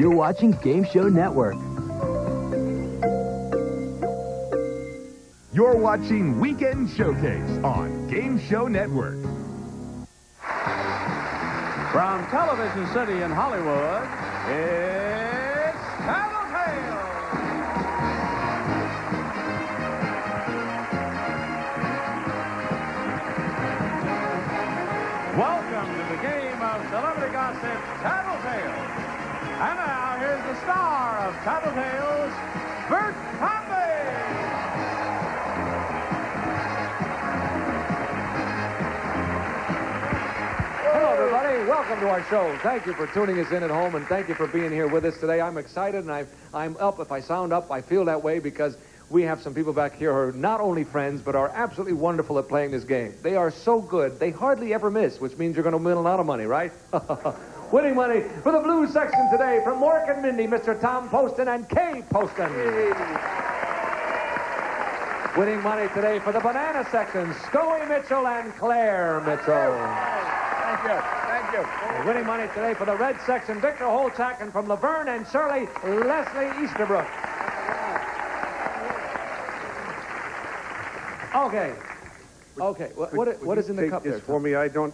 You're watching Game Show Network. You're watching Weekend Showcase on Game Show Network. From Television City in Hollywood, it's Tattletales. Welcome to the game of celebrity gossip, Tattletales. And now, here's the star of Tattletales, Bert Conley. Hello, everybody. Welcome to our show. Thank you for tuning us in at home, and thank you for being here with us today. I'm excited, and I'm up. If I sound up, I feel that way because we have some people back here who are not only friends, but are absolutely wonderful at playing this game. They are so good, they hardly ever miss, which means you're going to win a lot of money, right? Winning money for the Blues section today from Mork and Mindy, Mr. Tom Poston and Kay Poston. Winning money today for the Banana section, Scoey Mitchell and Claire Mitchell. Thank you. Winning money today for the Red section, Victor Holchak, and from Laverne and Shirley, Leslie Easterbrook. Okay. What is in the cup there? For me, I'm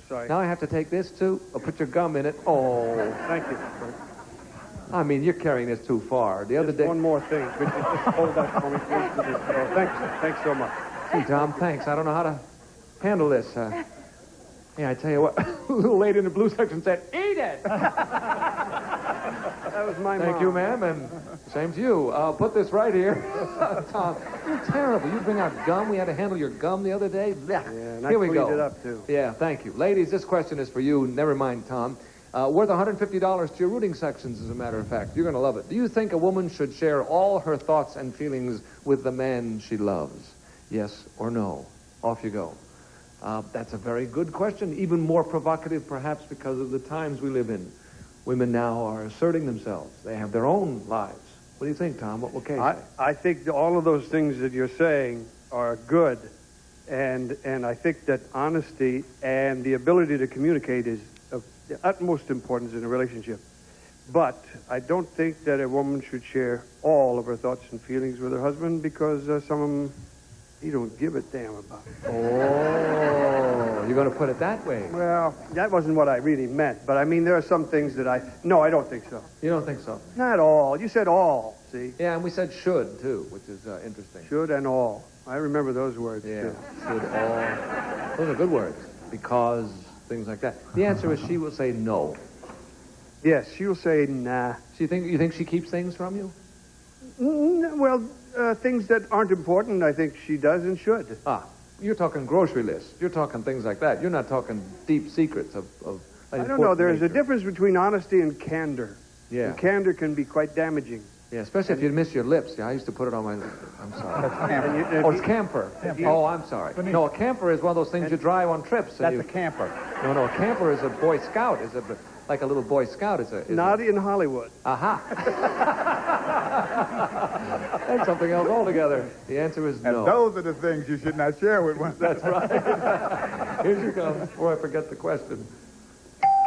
sorry. Now I have to take this too? I'll put your gum in it. Oh. Thank you. I mean, you're carrying this too far. The other day... One more thing. Could you just hold that for me, please? Thanks so much. Hey, Tom, thanks. I don't know how to handle this. Yeah, I tell you what, a little lady in the blue section said, eat it! That was my mom. Thank you, ma'am, and same to you. I'll put this right here. Tom, you're terrible. You bring out gum. We had to handle your gum the other day. Yeah, and here we go. I cleaned it up, too. Yeah, thank you. Ladies, this question is for you. Never mind, Tom. Worth $150 to your rooting sections, as a matter of fact. You're going to love it. Do you think a woman should share all her thoughts and feelings with the man she loves? Yes or no? Off you go. That's a very good question, even more provocative perhaps because of the times we live in. Women now are asserting themselves. They have their own lives. What do you think, Tom? What will Kay say? I think all of those things that you're saying are good, and I think that honesty and the ability to communicate is of the utmost importance in a relationship. But I don't think that a woman should share all of her thoughts and feelings with her husband because some of them he don't give a damn about. Oh, you're going to put it that way. Well, that wasn't what I really meant. But, I mean, there are some things that No, I don't think so. You don't think so? Not all. You said all, see? Yeah, and we said should, too, which is interesting. Should and all. I remember those words, too. Should, all. Those are good words. Because, things like that. The answer is she will say no. Yes, she'll say nah. You think she keeps things from you? Well, things that aren't important, I think she does and should. You're talking grocery lists. You're talking things like that. You're not talking deep secrets of I don't know. There's a difference between honesty and candor. Yeah. And candor can be quite damaging. Yeah, especially if you miss your lips. Yeah, I used to put it on my... I'm sorry. It's camphor. Oh, I'm sorry. No, a camphor is one of those things you drive on trips. That's a camper. No, a camper is a Boy Scout. Like a little Boy Scout. Not in Hollywood. Aha. That's something else altogether. The answer is no. And those are the things you should not share with one. That's right. Here she comes before I forget the question.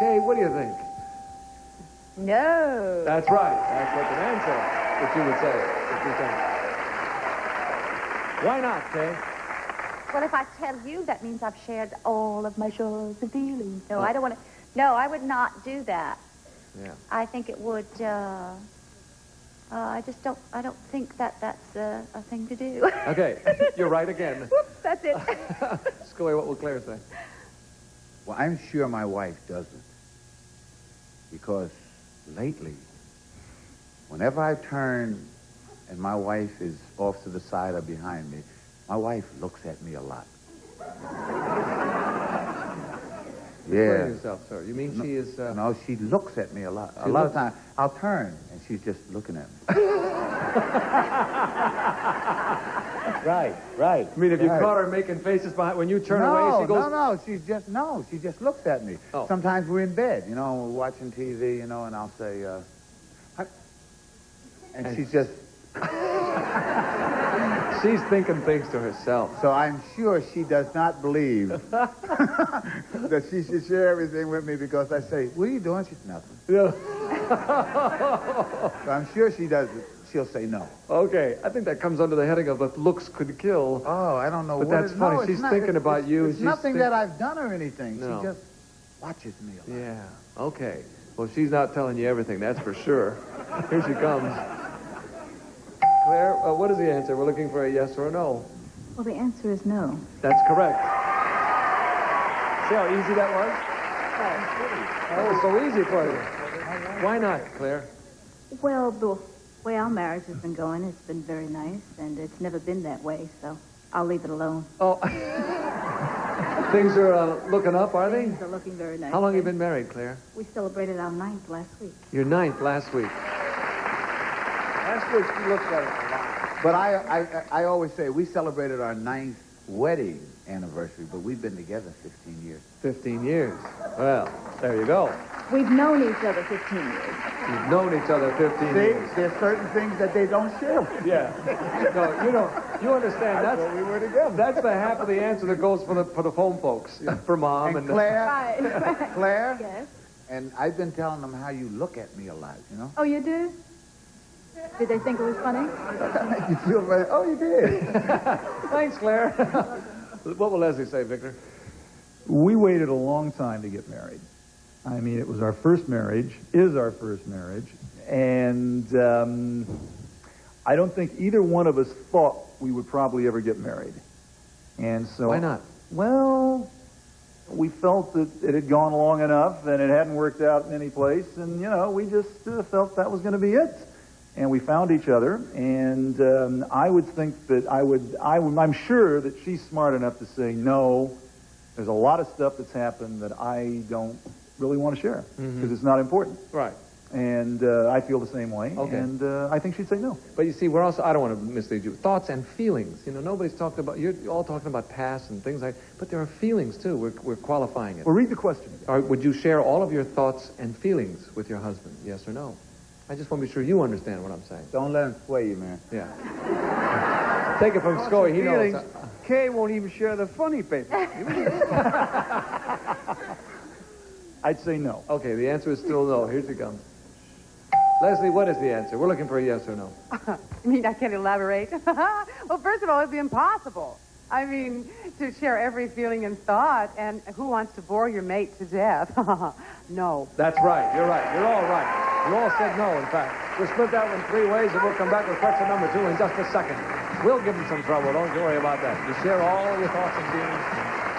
Kay, what do you think? No. That's right. That's what the man said, that you would say. Why not, Kay? Well, if I tell you, that means I've shared all of my joys and feelings. No, I don't want to... No, I would not do that. Yeah. I think it would, I don't think that's a thing to do. Okay, you're right again. Whoops, that's it. Scoey, what will Claire say? Well, I'm sure my wife doesn't. Because lately, whenever I turn and my wife is off to the side or behind me, my wife looks at me a lot. Explain yourself, sir. You mean she is... No, she looks at me a lot. A lot of times, I'll turn, and she's just looking at me. Right. I mean, if you caught her making faces behind... When you turn away, she goes... No, she just looks at me. Oh. Sometimes we're in bed, we're watching TV, and I'll say, and she's just... She's thinking things to herself. So I'm sure she does not believe that she should share everything with me because I say, what are you doing? She's nothing. Yeah. So I'm sure she does it. She'll say no. Okay, I think that comes under the heading of if looks could kill. Oh, I don't know But what that's it- funny. no, it's She's not. thinking about you. It's She's nothing think- that I've done or anything. No. She just watches me a lot. Yeah, okay. Well, she's not telling you everything, that's for sure. Here she comes. Claire, what is the answer? We're looking for a yes or a no. Well, the answer is no. That's correct. See how easy that was? That was so easy for you. Why not, Claire? Well, the way our marriage has been going, it's been very nice, and it's never been that way, so I'll leave it alone. Oh, things are looking up, are they? Things are looking very nice. How long have you been married, Claire? We celebrated our 9th last week. Your 9th last week. Last week she looked at it a lot. But I always say we celebrated our 9th wedding anniversary, but we've been together 15 years. 15 years. Well, there you go. We've known each other 15 years. You've known each other 15 See, years. there's certain things that they don't share. Yeah. No, you understand. That's we were together. That's the half of the answer that goes for the phone folks, for Mom And Claire, Right. Claire, Yes. and I've been telling them how you look at me a lot, you know? Oh, you do? Did they think it was funny? You feel very, oh, you did. Thanks, Claire. What will Leslie say, Victor? We waited a long time to get married. I mean, it was our first marriage, is our first marriage, and I don't think either one of us thought we would probably ever get married. And so... Why not? Well, we felt that it had gone long enough and it hadn't worked out in any place, and, we just felt that was going to be it. And we found each other, and I would think that I'm sure that she's smart enough to say, no, there's a lot of stuff that's happened that I don't really want to share, because it's not important. Right. And I feel the same way, Okay. and I think she'd say no. But you see, we're also, I don't want to mislead you, thoughts and feelings. Nobody's talking about, you're all talking about past and things like, but there are feelings, too. We're qualifying it. Well, read the question again. All right, would you share all of your thoughts and feelings with your husband, yes or no? I just want to be sure you understand what I'm saying. Don't let him sway you, man. Yeah. Take it from Scoey. He knows. Feelings. Kay won't even share the funny paper. I'd say no. Okay, the answer is still no. Here she comes. Leslie, what is the answer? We're looking for a yes or no. You mean I can't elaborate? Well, first of all, it'd be impossible. I mean, to share every feeling and thought, and who wants to bore your mate to death? No. That's right. You're right. You're all right. You all said no, in fact. We'll split that one 3 ways, and we'll come back with question number 2 in just a second. We'll give them some trouble. Don't you worry about that. You share all your thoughts and feelings.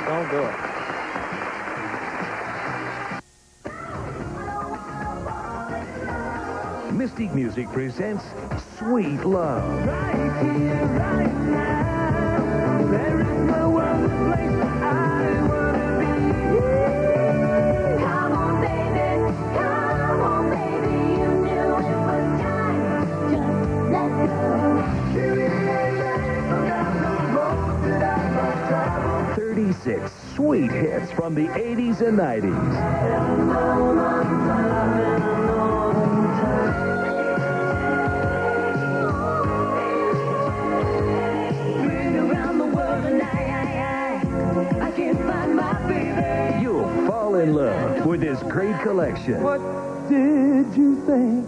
Don't do it. Mystic Music presents Sweet Love. Right here, right now. There is no other place I wanna be. Come on, baby. Come on, baby. You knew it was time. Just let go. 36 sweet hits from the 80s and 90s. You'll fall in love with this great collection. What did you think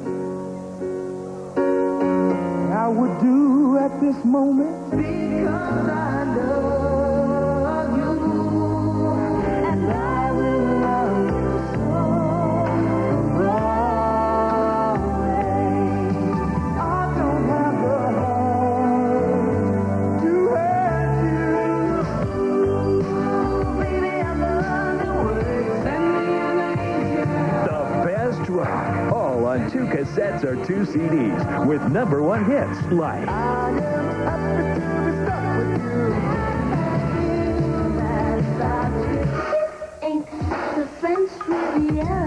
I would do at this moment? Because I love you, and I will love you so always. I don't have the heart to hurt you. Baby, I love the way you send me an angel. The best rock, all on 2 cassettes or 2 CDs with #1 hits like I am happy to be stuck with you. Ain't the French Riviera.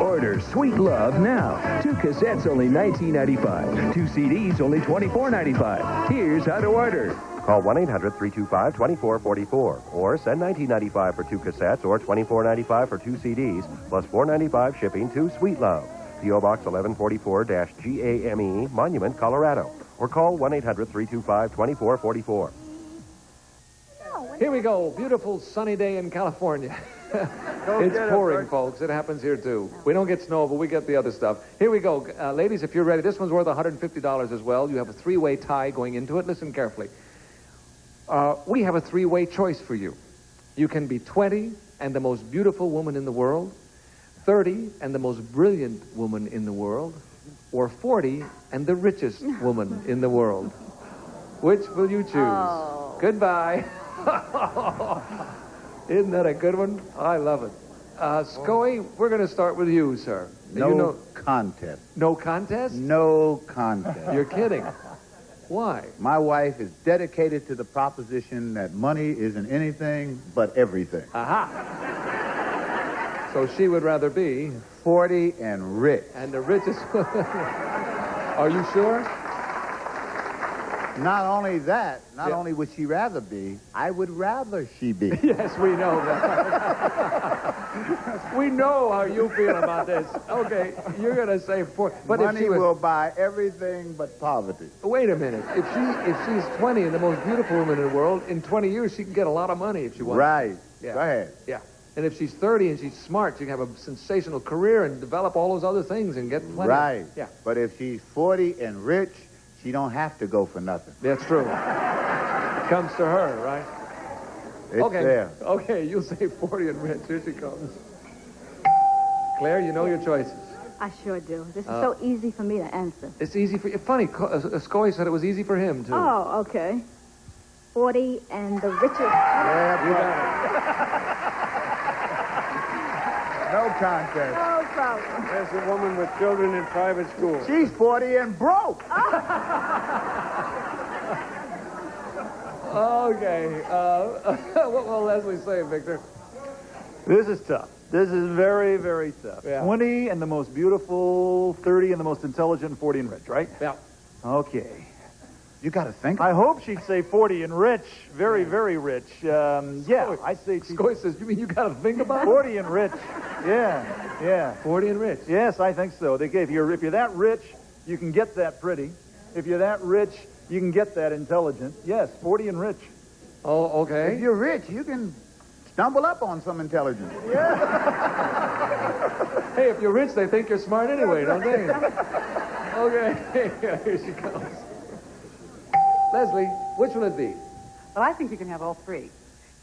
Order Sweet Love now. 2 cassettes only $19.95. 2 CDs only $24.95. Here's how to order. Call 1-800-325-2444 or send $19.95 for 2 cassettes or $24.95 for 2 CDs plus $4.95 shipping to Sweet Love. P.O. Box 1144-GAME, Monument, Colorado. Or call 1-800-325-2444. No, what Here we go. Beautiful sunny day in California. It's pouring, folks. It happens here, too. We don't get snow, but we get the other stuff. Here we go. Ladies, if you're ready, this one's worth $150 as well. You have a three-way tie going into it. Listen carefully. We have a three-way choice for you. You can be 20 and the most beautiful woman in the world, 30 and the most brilliant woman in the world, or 40 and the richest woman in the world. Which will you choose? Oh. Goodbye. Isn't that a good one? I love it. Scoey, we're going to start with you, sir. No contest. No contest? No contest. You're kidding. Why? My wife is dedicated to the proposition that money isn't anything but everything. Aha. So she would rather be 40 and rich. And the richest. Are you sure? Not only that, not only would she rather be, I would rather she be. Yes, we know that. We know how you feel about this. Okay, you're going to say 40. But money if she was, will buy everything but poverty. Wait a minute. If she's 20 and the most beautiful woman in the world, in 20 years she can get a lot of money if she wants. Right. Yeah. Go ahead. Yeah. And if she's 30 and she's smart, she can have a sensational career and develop all those other things and get plenty. Right. Yeah. But if she's 40 and rich, she don't have to go for nothing. That's true. Comes to her, right? It's okay. there. Okay, you'll say 40 and rich. Here she comes. Claire, you know your choices. I sure do. This is so easy for me to answer. It's easy for you. Funny, Scoey said it was easy for him, too. Oh, okay. 40 and the richest. Yeah, You got no contest. No problem. There's a woman with children in private school. She's 40 and broke. Okay. What will Leslie say, Victor? This is tough. This is very, very tough. Yeah. 20 and the most beautiful, 30 and the most intelligent, 40 and rich, right? Yeah. Okay. You got to think. I hope she'd say 40 and rich. Very, very rich. Yeah, I say she's Scoey says, you mean you got to think about it? 40 and rich. Yeah, yeah. 40 and rich. Yes, I think so. If you're that rich, you can get that pretty. If you're that rich, you can get that intelligent. Yes, 40 and rich. Oh, okay. If you're rich, you can stumble up on some intelligence. Hey, if you're rich, they think you're smart anyway, don't they? Okay. Here she comes. Leslie, which will it be? Well, I think you can have all three.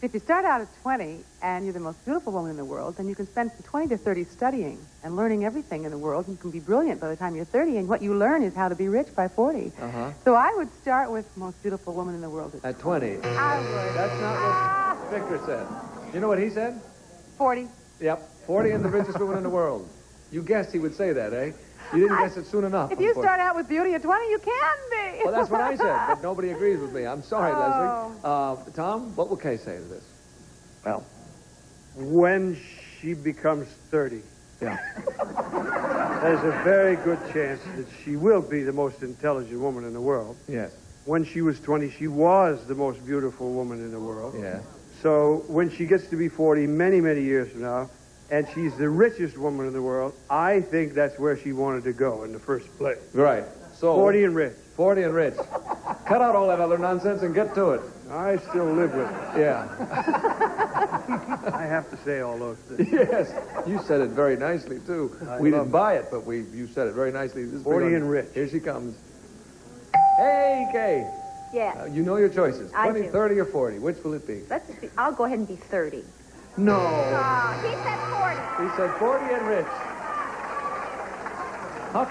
If you start out at 20 and you're the most beautiful woman in the world, then you can spend from 20 to 30 studying and learning everything in the world. You can be brilliant by the time you're 30, and what you learn is how to be rich by 40. Uh-huh. So I would start with most beautiful woman in the world At 20. I would. That's not what Victor said. You know what he said? 40. Yep. 40 and the richest woman in the world. You guessed he would say that, eh? You didn't guess it soon enough. If you start out with beauty at 20, you can be. Well, that's what I said, but nobody agrees with me. I'm sorry, Oh. Leslie. Tom, what will Kay say to this? Well, when she becomes 30, Yeah. there's a very good chance that she will be the most intelligent woman in the world. Yes. When she was 20, she was the most beautiful woman in the world. Yeah. So when she gets to be 40, many, many years from now, and she's the richest woman in the world, I think that's where she wanted to go in the first place. Right. So 40 and rich. 40 and rich. Cut out all that other nonsense and get to it. I still live with it. Yeah. I have to say all those things. Yes. You said it very nicely, too. We didn't buy it, but you said it very nicely. This is 40 big on- and rich. Here she comes. Hey, Kay. Yeah. You know your choices. I 20, do. 30, or 40. Which will it be? I'll go ahead and be 30. No. He said 40. He said 40 and rich. How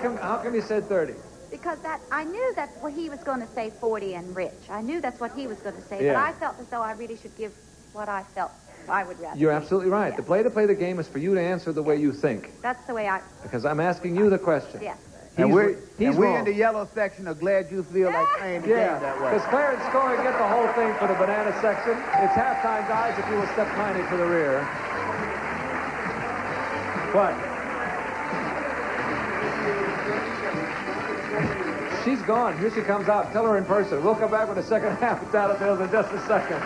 come you said 30? Because I knew that's what he was going to say, 40 and rich. I knew that's what he was going to say, Yeah. but I felt as though I really should give what I felt I would rather. You're absolutely right. Yeah. The play to play the game is for you to answer the way you think. That's the way I... Because I'm asking you the question. Yes. And we wrong. in the yellow section are glad you feel like playing the Yeah, game that way. because Claire and Scoey get the whole thing for the banana section. It's halftime, guys, if you will step kindly to the rear. What? She's gone. Here she comes out. Tell her in person. We'll come back with the second half of Tattletales in just a second.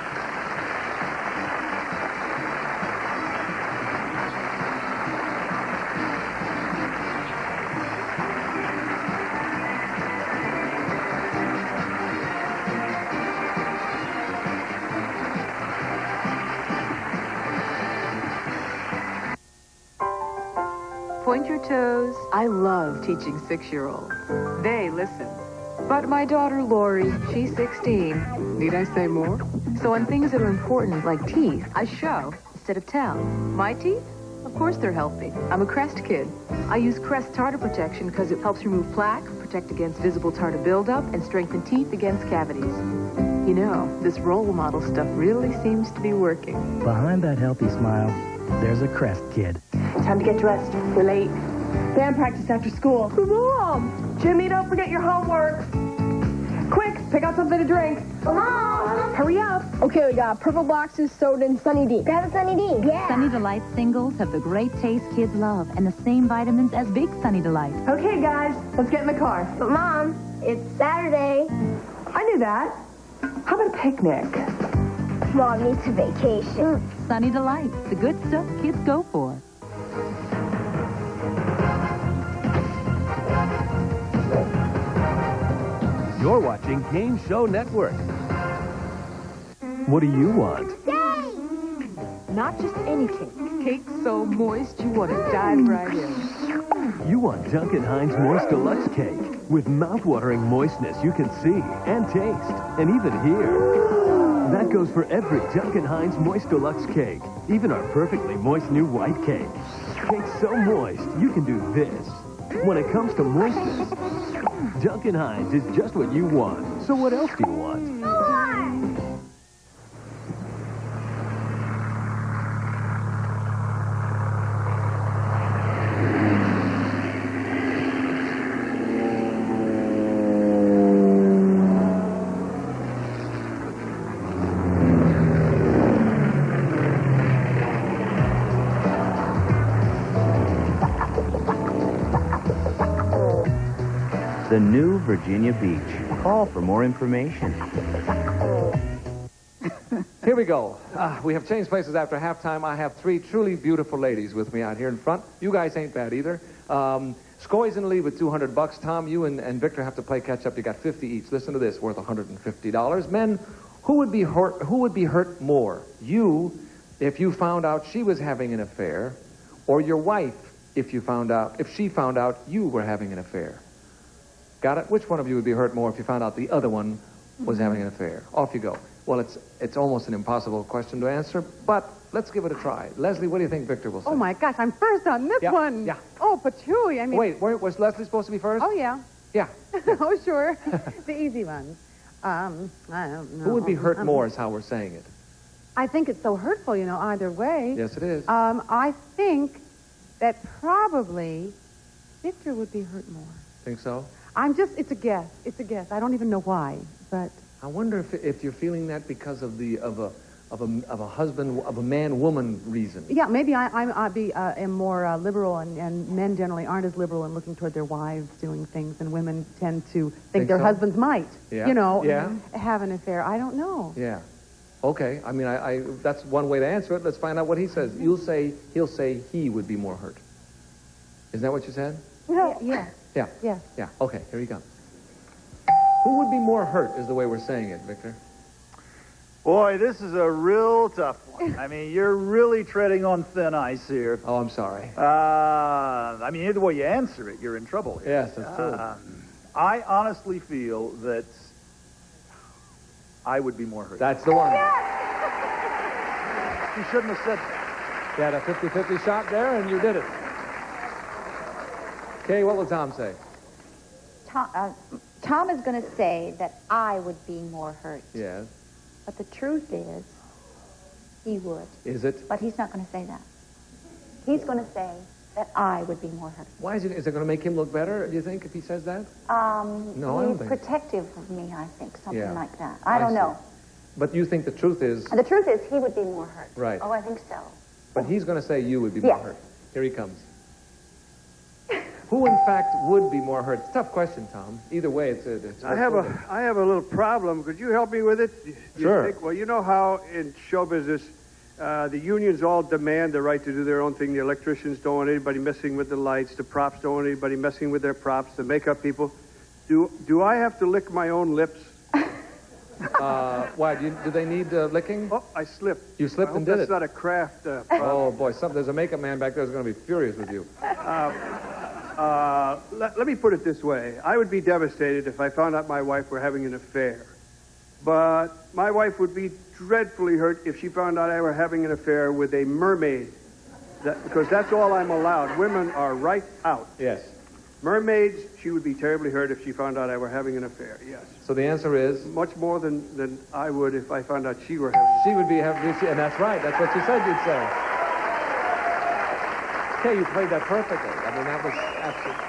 shows. I love teaching 6-year-olds. They listen. But my daughter, Lori, she's 16. Need I say more? So on things that are important, like teeth, I show instead of tell. My teeth? Of course they're healthy. I'm a Crest kid. I use Crest tartar protection because it helps remove plaque, protect against visible tartar buildup, and strengthen teeth against cavities. You know, this role model stuff really seems to be working. Behind that healthy smile, there's a Crest kid. Time to get dressed. We're late. Band practice after school. Mom! Jimmy, don't forget your homework. Quick, pick out something to drink. Mom! Hurry up. Okay, we got purple boxes, soda, and Sunny D. Grab a Sunny D. Yeah. Sunny Delight singles have the great taste kids love and the same vitamins as Big Sunny Delight. Okay, guys, let's get in the car. But, Mom, it's Saturday. I knew that. How about a picnic? Mom needs a vacation. Sunny Delight, the good stuff kids go for. You're watching Game Show Network. What do you want? Not just any cake. Cake so moist you want to dive right in. You want Duncan Hines Moist Deluxe Cake with mouth-watering moistness you can see and taste and even hear. That goes for every Duncan Hines Moist Deluxe Cake, even our perfectly moist new white cake. Cake so moist you can do this. When it comes to moistness, Duncan Hines is just what you want. So what else do you want? The new Virginia Beach. Call for more information. Here we go. We have changed places after halftime. I have 3 truly beautiful ladies with me out here in front. You guys ain't bad either. Scoey's in the lead with $200. Tom, you and Victor have to play catch up. You got 50 each. Listen to this, worth $150. Men, who would be hurt more? You, if you found out she was having an affair, or your wife, if she found out you were having an affair? Got it? Which one of you would be hurt more if you found out the other one was having an affair? Off you go. Well, it's almost an impossible question to answer, but let's give it a try. Leslie, what do you think Victor will say? Oh, my gosh, I'm first on this one. Yeah. Oh, patooey. I mean... Wait, was Leslie supposed to be first? Oh, yeah. Yeah. Oh, sure. The easy ones. I don't know. Who would be hurt more is how we're saying it. I think it's so hurtful, either way. Yes, it is. I think that probably Victor would be hurt more. Think so? It's a guess. It's a guess. I don't even know why, but... I wonder if you're feeling that because of a man-woman reason. Yeah, maybe I am more liberal, and men generally aren't as liberal in looking toward their wives doing things, and women tend to think their husbands might, have an affair. I don't know. Yeah. Okay. I mean, that's one way to answer it. Let's find out what he says. He'll say he would be more hurt. Isn't that what you said? No. Yeah. Yeah. Yeah. Yeah. Okay, here he comes. Who would be more hurt is the way we're saying it, Victor. Boy, this is a real tough one. I mean, you're really treading on thin ice here. Oh, I'm sorry. I mean, either way you answer it, you're in trouble here. Yes, that's true. I honestly feel that I would be more hurt. That's the one. You shouldn't have said that. You had a 50-50 shot there, and you did it. Kay, what will Tom say? Tom is going to say that I would be more hurt. Yes. But the truth is, he would. Is it? But he's not going to say that. He's going to say that I would be more hurt. Why is it going to make him look better, do you think, if he says that? No, I don't think. Protective of me, I think, something like that. I don't know. But you think the truth is... The truth is he would be more hurt. Right. Oh, I think so. But he's going to say you would be more hurt. Here he comes. Who, in fact, would be more hurt? It's a tough question, Tom. Either way, it's I have a little problem. Could you help me with it? Sure. Well, you know how in show business, the unions all demand the right to do their own thing. The electricians don't want anybody messing with the lights. The props don't want anybody messing with their props. The makeup people. Do I have to lick my own lips? Why? Do they need licking? Oh, I slipped. You slipped and did that's it. not a craft Oh, boy. There's a makeup man back there who's going to be furious with you. Let me put it this way. I would be devastated if I found out my wife were having an affair. But my wife would be dreadfully hurt if she found out I were having an affair with a mermaid. Because that's all I'm allowed. Women are right out. Yes. Mermaids, she would be terribly hurt if she found out I were having an affair, yes. So the answer is? Much more than I would if I found out she were having an affair. She would be having, and that's right. That's what you said you'd say. Okay, you played that perfectly. I mean, that was absolutely...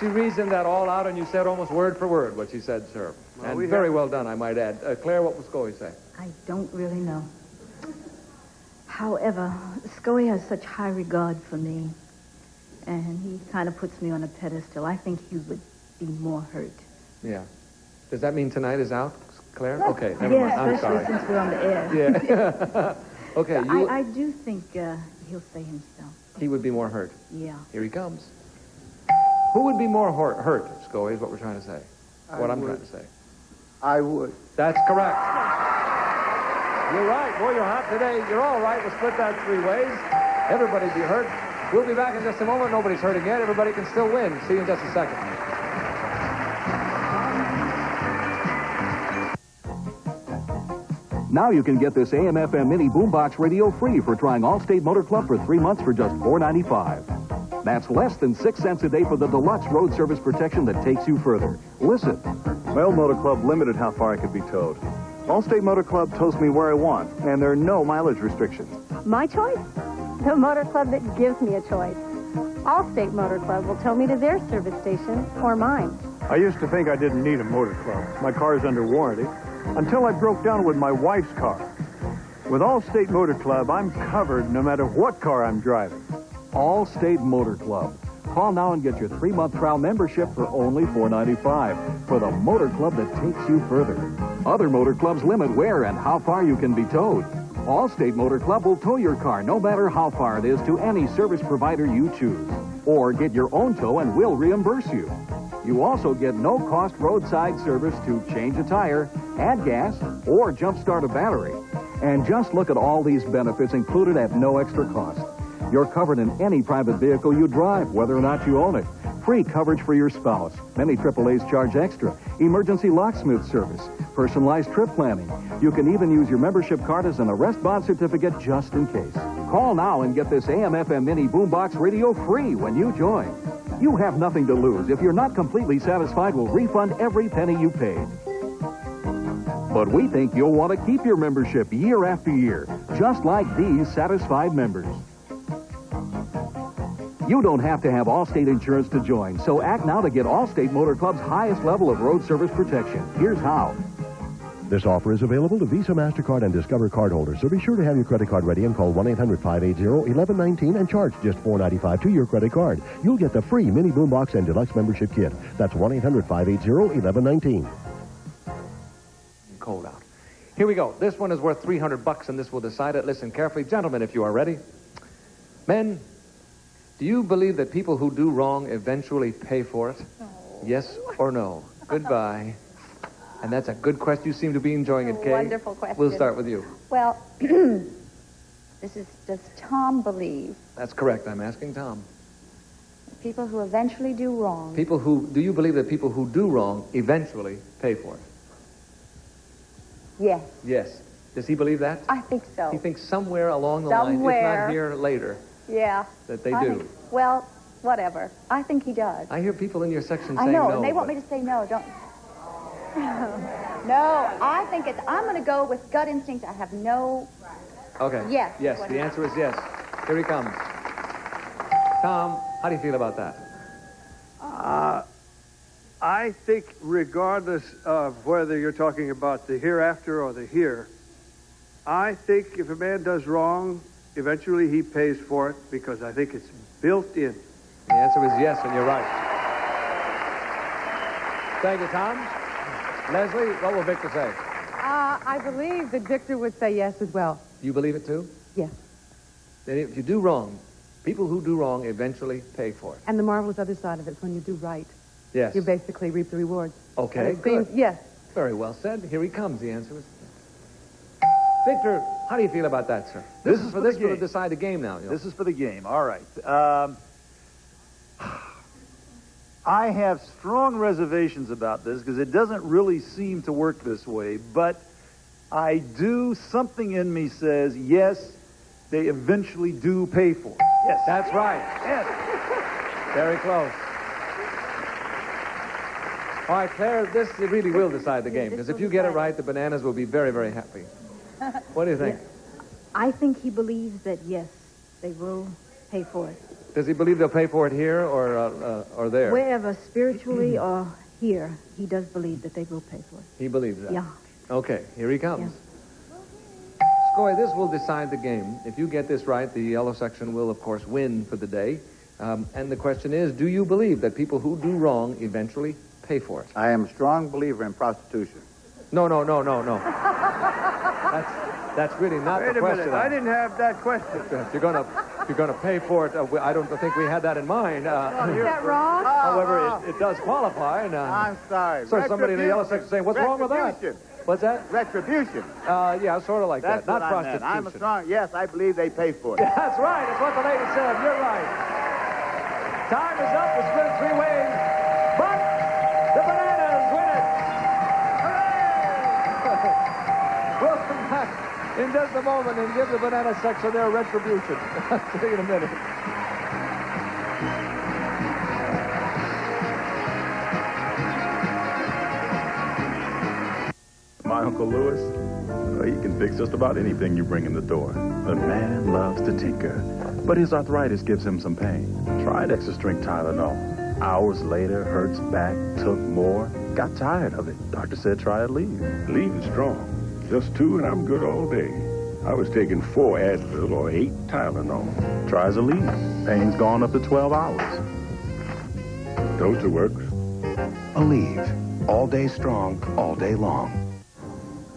She reasoned that all out, and you said almost word for word what she said, sir. Well, and very well done, I might add. Claire, what was Scoey say? I don't really know. However, Scoey has such high regard for me, and he kind of puts me on a pedestal. I think he would be more hurt. Yeah. Does that mean tonight is out, Claire? Okay, never Yeah, mind. I'm especially sorry. since we're on the air. Yeah. Okay, So I do think he'll say himself. he would be more hurt. Yeah. Here he comes. Who would be more hurt, Scoey, is what we're trying to say. What I'm trying to say. I would. That's correct. You're right. Boy, you're hot today. You're all right. We'll split that 3 ways. Everybody be hurt. We'll be back in just a moment. Nobody's hurting yet. Everybody can still win. See you in just a second. Now you can get this AM/FM mini boombox radio free for trying Allstate Motor Club for 3 months for just $4.95. That's less than 6 cents a day for the deluxe road service protection that takes you further. Listen. My old motor club limited how far I could be towed. Allstate Motor Club tows me where I want, and there are no mileage restrictions. My choice? The motor club that gives me a choice. Allstate Motor Club will tow me to their service station or mine. I used to think I didn't need a motor club. My car's under warranty. Until I broke down with my wife's car. With Allstate Motor Club, I'm covered no matter what car I'm driving. Allstate Motor Club. Call now and get your 3-month trial membership for only $4.95 for the motor club that takes you further. Other motor clubs limit where and how far you can be towed. Allstate Motor Club will tow your car no matter how far it is to any service provider you choose. Or get your own tow and we'll reimburse you. You also get no-cost roadside service to change a tire, add gas, or jump-start a battery. And just look at all these benefits included at no extra cost. You're covered in any private vehicle you drive, whether or not you own it. Free coverage for your spouse. Many AAAs charge extra. Emergency locksmith service. Personalized trip planning. You can even use your membership card as an arrest bond certificate just in case. Call now and get this AM/FM mini boombox radio free when you join. You have nothing to lose. If you're not completely satisfied, we'll refund every penny you paid. But we think you'll want to keep your membership year after year, just like these satisfied members. You don't have to have Allstate insurance to join, so act now to get Allstate Motor Club's highest level of road service protection. Here's how. This offer is available to Visa, MasterCard, and Discover cardholders, so be sure to have your credit card ready and call 1-800-580-1119 and charge just $4.95 to your credit card. You'll get the free mini boombox and deluxe membership kit. That's 1-800-580-1119. Cold out. Here we go. This one is worth $300, and this will decide it. Listen carefully. Gentlemen, if you are ready. Men, do you believe that people who do wrong eventually pay for it? No. Yes or no? Goodbye. And that's a good question. You seem to be enjoying it, Kay. Wonderful question. We'll start with you. Well, does Tom believe That's correct. I'm asking Tom. people who eventually do wrong? Do you believe that people who do wrong eventually pay for it? Yes, Yes. Does he believe that? I think so. He thinks somewhere along the line, if Somewhere. not here, later, Yeah. that they I do. think- well, whatever. I think he does. I hear people in your section I saying know, no. and they want but- me to say no. Don't. No, I think it's. I'm going to go with gut instinct. I have no. Okay. Yes. Yes, What the do you- answer is yes. Here he comes. Tom, how do you feel about that? I think regardless of whether you're talking about the hereafter or the here, I think if a man does wrong, eventually he pays for it because I think it's built in. The answer is yes, and you're right. Thank you, Tom. Leslie, what will Victor say? I believe that Victor would say yes as well. You believe it too? Yes. That if you do wrong, people who do wrong eventually pay for it. And the marvelous other side of it is when you do right, Yes. you basically reap the rewards. Okay, And it seems, good. yes. Very well said. Here he comes. The answer is Victor, how do you feel about that, sir? This is for the this will game. decide the game now. You know. This is for the game. All right. I have strong reservations about this because it doesn't really seem to work this way, but something in me says, yes, they eventually do pay for it. Yes. That's right. Yes. Very close. All right, Claire, this really will decide the game, because if you get it right, the Bananas will be very, very happy. What do you think? I think he believes that, yes, they will pay for it. Does he believe they'll pay for it here or there? Wherever, spiritually or here, he does believe that they will pay for it. He believes that? Yeah. Okay, here he comes. Scoey, this will decide the game. If you get this right, the yellow section will, of course, win for the day. And the question is, do you believe that people who do wrong eventually pay for it? I am a strong believer in prostitution. No. That's really not the question. Wait a minute. I didn't have that question. If you're gonna pay for it, I don't think we had that in mind. Is that wrong? However, it does qualify. And, I'm sorry. So somebody in the yellow section saying, what's wrong with that? What's that? Retribution. Yeah, sort of like That's that. Not what prostitution. I meant. I'm a strong, yes, I believe they pay for it. That's right. That's what the lady said. You're right. Time is up. It's split 3 ways. But the Bananas win it. Hooray! We'll come back in just a moment and give the Banana section their retribution. See you in a minute. My Uncle Lewis, he can fix just about anything you bring in the door. The man loves to tinker, but his arthritis gives him some pain. Tried extra strength Tylenol. Hours later, hurts back, took more, got tired of it. Doctor said try Aleve. Leaving strong. Just 2 and I'm good all day. I was taking 4 Advil or 8 Tylenol. Tries Aleve. Pain's gone up to 12 hours. Toaster works. Aleve. All day strong, all day long.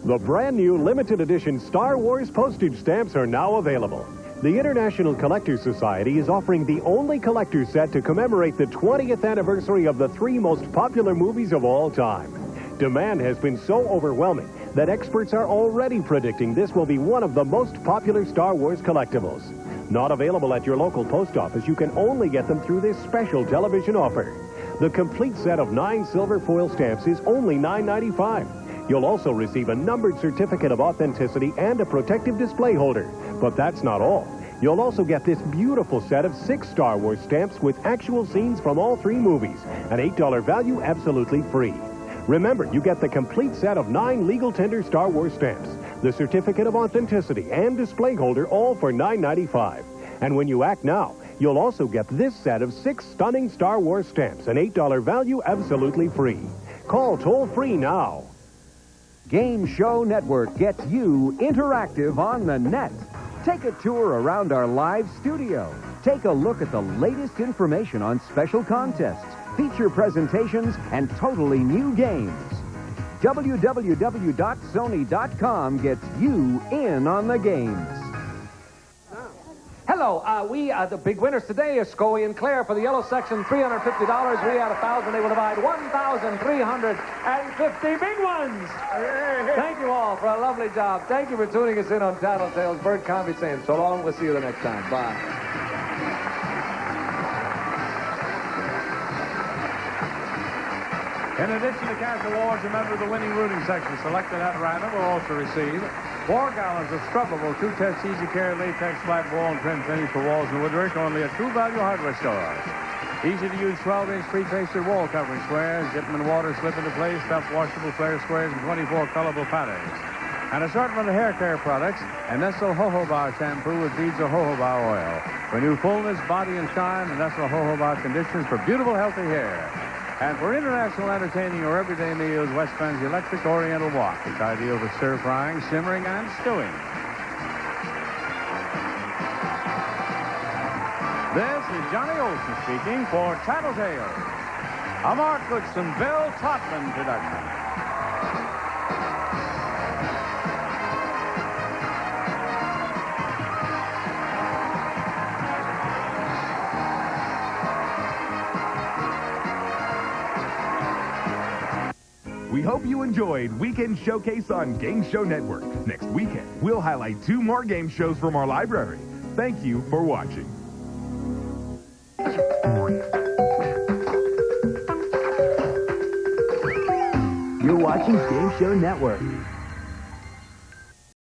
The brand new limited edition Star Wars postage stamps are now available. The International Collectors Society is offering the only collector's set to commemorate the 20th anniversary of the 3 most popular movies of all time. Demand has been so overwhelming that experts are already predicting this will be one of the most popular Star Wars collectibles. Not available at your local post office, you can only get them through this special television offer. The complete set of 9 silver foil stamps is only $9.95. You'll also receive a numbered certificate of authenticity and a protective display holder. But that's not all. You'll also get this beautiful set of 6 Star Wars stamps with actual scenes from all 3 movies. An $8 value absolutely free. Remember, you get the complete set of 9 legal tender Star Wars stamps, the certificate of authenticity and display holder, all for $9.95. And when you act now, you'll also get this set of 6 stunning Star Wars stamps, an $8 value absolutely free. Call toll-free now. Game Show Network gets you interactive on the net. Take a tour around our live studio. Take a look at the latest information on special contests, feature presentations, and totally new games. www.sony.com gets you in on the games. Hello, the big winners today are Scoey and Claire for the yellow section, $350. We had 1,000. They will divide 1,350 big ones. Thank you all for a lovely job. Thank you for tuning us in on Tattletales. Bert Convey saying so long. We'll see you the next time. Bye. In addition to cash awards, a member of the winning rooting section selected at random will also receive 4 gallons of scrubbable 2-test easy care latex flat wall and trim finish for walls and woodwork only at True Value Hardware stores. Easy to use 12-inch three-faceted wall covering squares, dip them in water, slip into place, stuffed washable flare squares, and 24 colorable patterns. An assortment of hair care products and Nestle Jojoba shampoo with beads of jojoba oil. For new fullness, body, and shine, the Nestle Jojoba conditions for beautiful, healthy hair. And for international entertaining or everyday meals, West Bend's Electric Oriental Wok. It's ideal for stir-frying, simmering, and stewing. This is Johnny Olson speaking for Tattletales, a Mark Goodson, Bill Totman production. We hope you enjoyed Weekend Showcase on Game Show Network. Next weekend, we'll highlight 2 more game shows from our library. Thank you for watching. You're watching Game Show Network.